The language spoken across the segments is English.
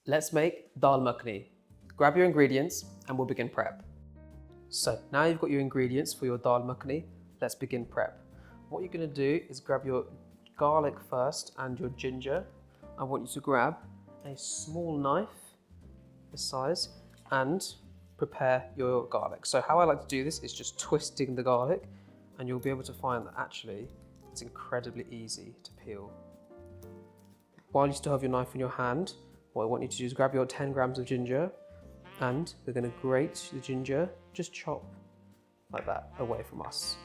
Let's make Dal Makhani. Grab your ingredients and we'll begin prep. So now you've got your ingredients for your Dal Makhani, let's begin prep. What you're going to do is grab your garlic first and your ginger. I want you to grab a small knife this size and prepare your garlic. So how I like to do this is just twisting the garlic, and you'll be able to find that actually it's incredibly easy to peel. While you still have your knife in your hand, what I want you to do is grab your 10 grams of ginger, and we're going to grate the ginger, just chop like that away from us.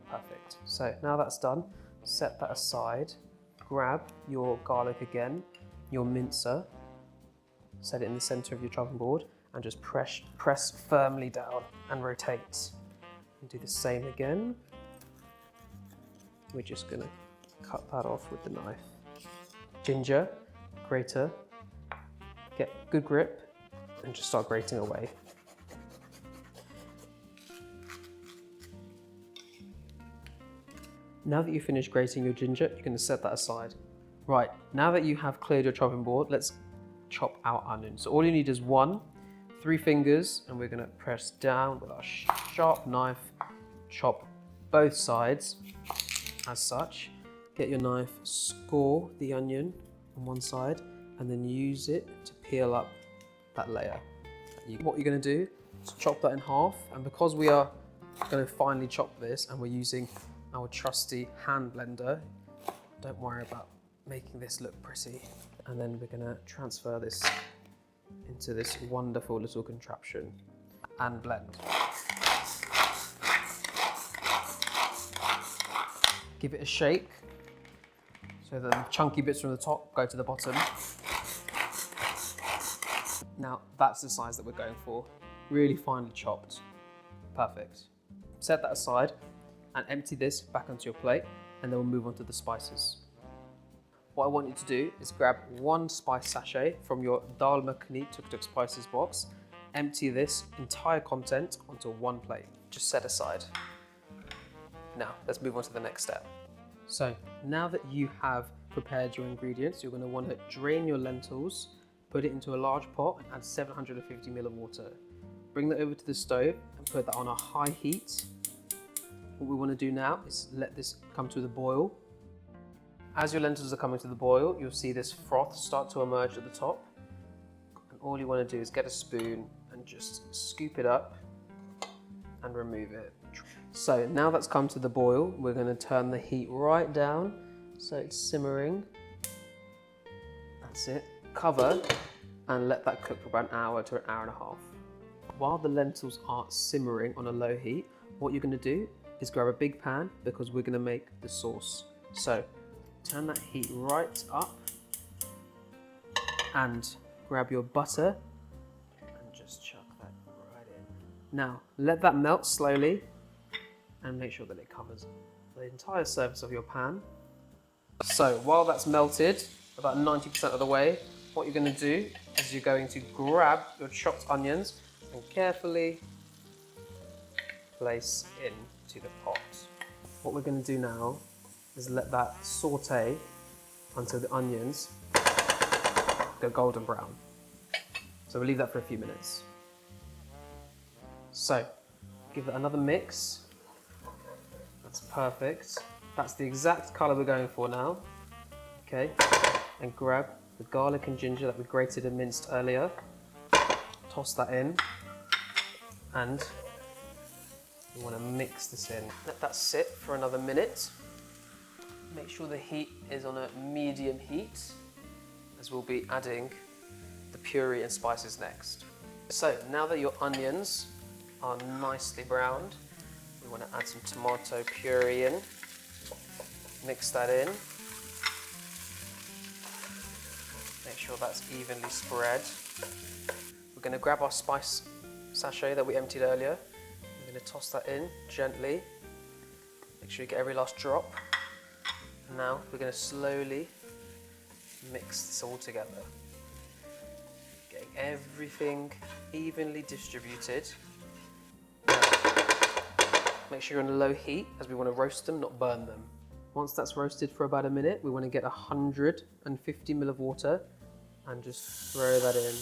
Perfect. So now that's done, set that aside. Grab your garlic again, your mincer, set it in the center of your chopping board, and just press firmly down and rotate. And do the same again. We're just going to cut that off with the knife. Ginger, grater, get good grip, and just start grating away. Now that you've finished grating your ginger, you're going to set that aside. Right, now that you have cleared your chopping board, let's chop our onions. So all you need is 3 fingers, and we're going to press down with our sharp knife, chop both sides as such. Get your knife, score the onion on one side, and then use it to peel up that layer. What you're going to do is chop that in half, and because we are going to finely chop this and we're using our trusty hand blender, don't worry about making this look pretty. And then we're going to transfer this into this wonderful little contraption and blend. Give it a shake so that the chunky bits from the top go to the bottom. Now that's the size that we're going for, really finely chopped. Perfect. Set that aside and empty this back onto your plate, and then we'll move on to the spices. What I want you to do is grab 1 spice sachet from your Dal Makhani Tuk Tuk Spices box, empty this entire content onto one plate, just set aside. Now let's move on to the next step. So now that you have prepared your ingredients, you're going to want to drain your lentils, put it into a large pot and add 750 ml of water. Bring that over to the stove and put that on a high heat. What we want to do now is let this come to the boil. As your lentils are coming to the boil, you'll see this froth start to emerge at the top. And all you want to do is get a spoon and just scoop it up and remove it. So now that's come to the boil, we're going to turn the heat right down so it's simmering. That's it. Cover and let that cook for about an hour to an hour and a half. While the lentils are simmering on a low heat, what you're going to do is grab a big pan, because we're going to make the sauce. So turn that heat right up and grab your butter and just chuck that right in. Now let that melt slowly and make sure that it covers the entire surface of your pan. So while that's melted about 90% of the way, what you're going to do is you're going to grab your chopped onions and carefully place into the pot. What we're going to do now is let that saute until the onions go golden brown. So we'll leave that for a few minutes. So give it another mix. That's perfect. That's the exact colour we're going for now. Okay, and grab the garlic and ginger that we grated and minced earlier. Toss that in, and you want to mix this in. Let that sit for another minute. Make sure the heat is on a medium heat, as we'll be adding the puree and spices next. So now that your onions are nicely browned, we want to add some tomato puree in. Mix that in. Make sure that's evenly spread. We're going to grab our spice sachet that we emptied earlier. We're going to toss that in gently. Make sure you get every last drop. And now we're going to slowly mix this all together. Getting everything evenly distributed. Now, make sure you're on a low heat, as we want to roast them, not burn them. Once that's roasted for about a minute, we want to get 150 ml of water and just throw that in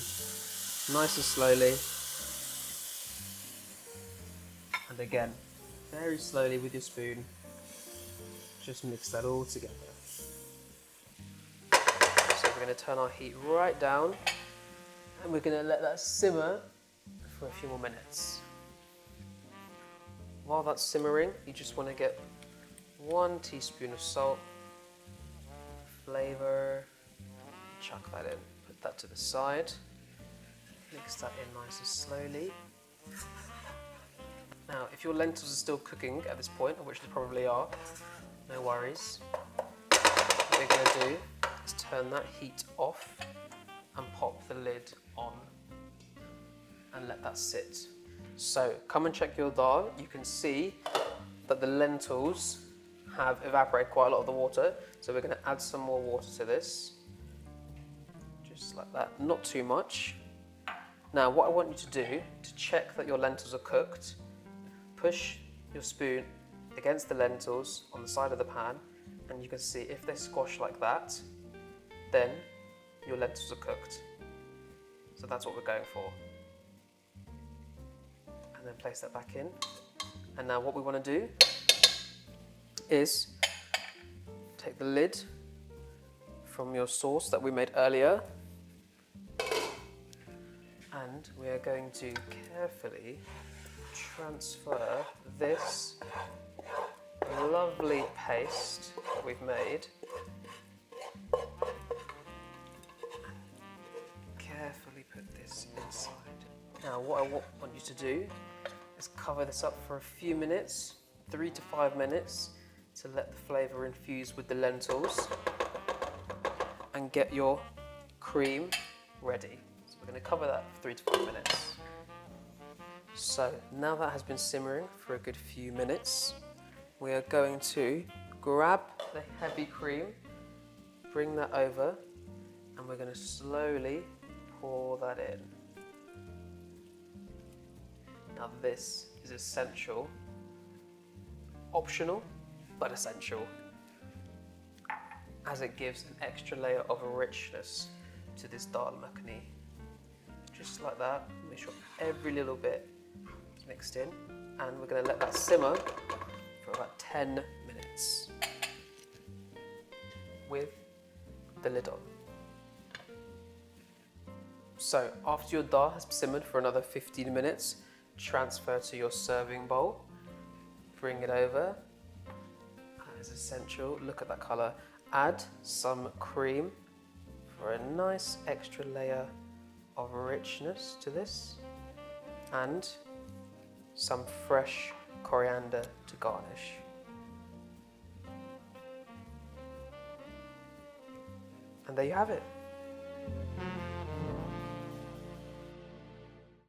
nice and slowly. And again, very slowly with your spoon, just mix that all together. So we're going to turn our heat right down and we're going to let that simmer for a few more minutes. While that's simmering, you just want to get 1 teaspoon of salt, flavor, chuck that in, put that to the side, mix that in nice and slowly. Now, if your lentils are still cooking at this point, which they probably are, no worries. What we're going to do is turn that heat off and pop the lid on and let that sit. So come and check your dal. You can see that the lentils have evaporated quite a lot of the water. So we're going to add some more water to this. Just like that, not too much. Now what I want you to do to check that your lentils are cooked, push your spoon against the lentils on the side of the pan and you can see if they squash like that, then your lentils are cooked. So that's what we're going for. And then place that back in. And now what we want to do is take the lid from your sauce that we made earlier and we are going to carefully transfer this lovely paste that we've made. Carefully put this inside. Now what I want you to do is cover this up for a few minutes, 3 to 5 minutes, to let the flavour infuse with the lentils and get your cream ready. So we're going to cover that for 3 to 5 minutes. So now that has been simmering for a good few minutes, we are going to grab the heavy cream, bring that over, and we're going to slowly pour that in. Now this is essential, optional, but essential, as it gives an extra layer of richness to this Dal Makhani. Just like that, make sure every little bit is mixed in, and we're going to let that simmer for about 10 minutes with the lid on. So after your dal has simmered for another 15 minutes, transfer to your serving bowl, bring it over. That is essential. Look at that colour. Add some cream for a nice extra layer of richness to this, and some fresh coriander to garnish. And there you have it.